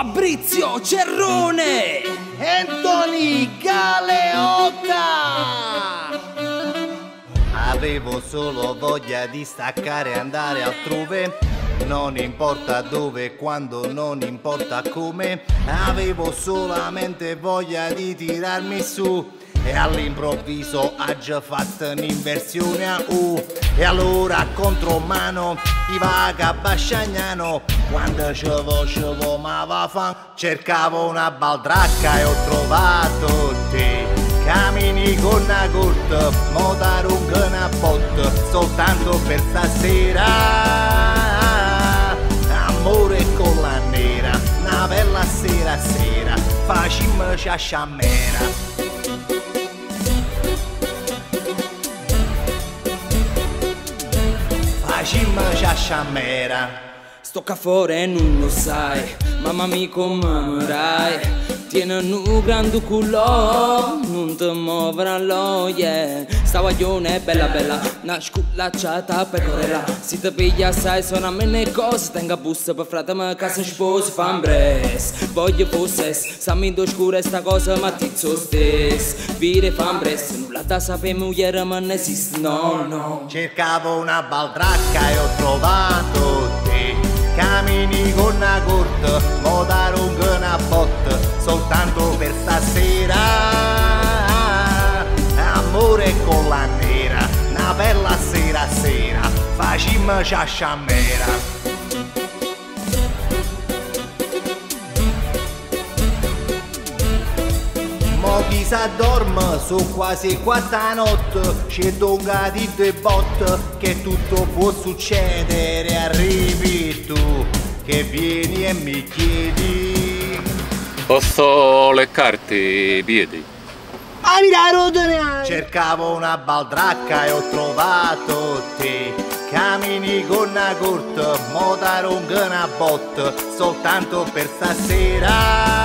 Fabrizio Cerrone, Anthony Galeotta. Avevo solo voglia di staccare e andare altrove, non importa dove, quando, non importa come. Avevo solamente voglia di tirarmi su e all'improvviso ha già fatto un'inversione a U. E allora a contromano i vaga basciagnano, quando scevo ma va fan, cercavo una baldracca e ho trovato te. Cammini con una corte, moda lunga una botte, soltanto per stasera. Amore con la nera, una bella sera sera, facimmo ciasciamera. Facimmo ciasciamera. sto qua fuori e non lo sai, mamma mia come amerai. Tieni un grande culo, non ti muoverlo, yeah. Sta guaglione è bella bella, una sculacciata pecorella. Se ti piglia assai sono a me le cose, tenga busta per frate me casa sposi fan bres. Voglio fosse, sammi do scura sta cosa ma ti so stes. Vire fan bres, nulla da sapere mugliere ma non esiste, no no. Cercavo una baldracca e ho trovato te. Cammini con una corte, moda lunga una botte, soltanto per stasera. Amore con la nera, una bella sera sera, facimmo ciasciamera. Mo chi s'addorme, so quasi 4 notte, c'è donga di due botte, che tutto può succedere, arrivi tu, che vieni e mi chiedi. Posso leccarti i piedi? Ma mira rodere! Cercavo una baldracca e ho trovato te. Cammini con una corte, moda lunga una botte, soltanto per stasera.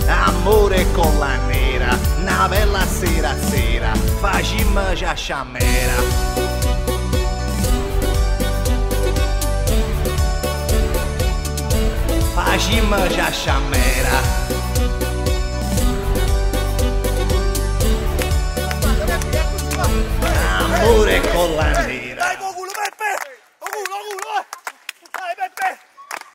Amore con la nera, una bella sera sera, facimmo ciasciamera. Facimmo ciasciamera. Amore con la nera.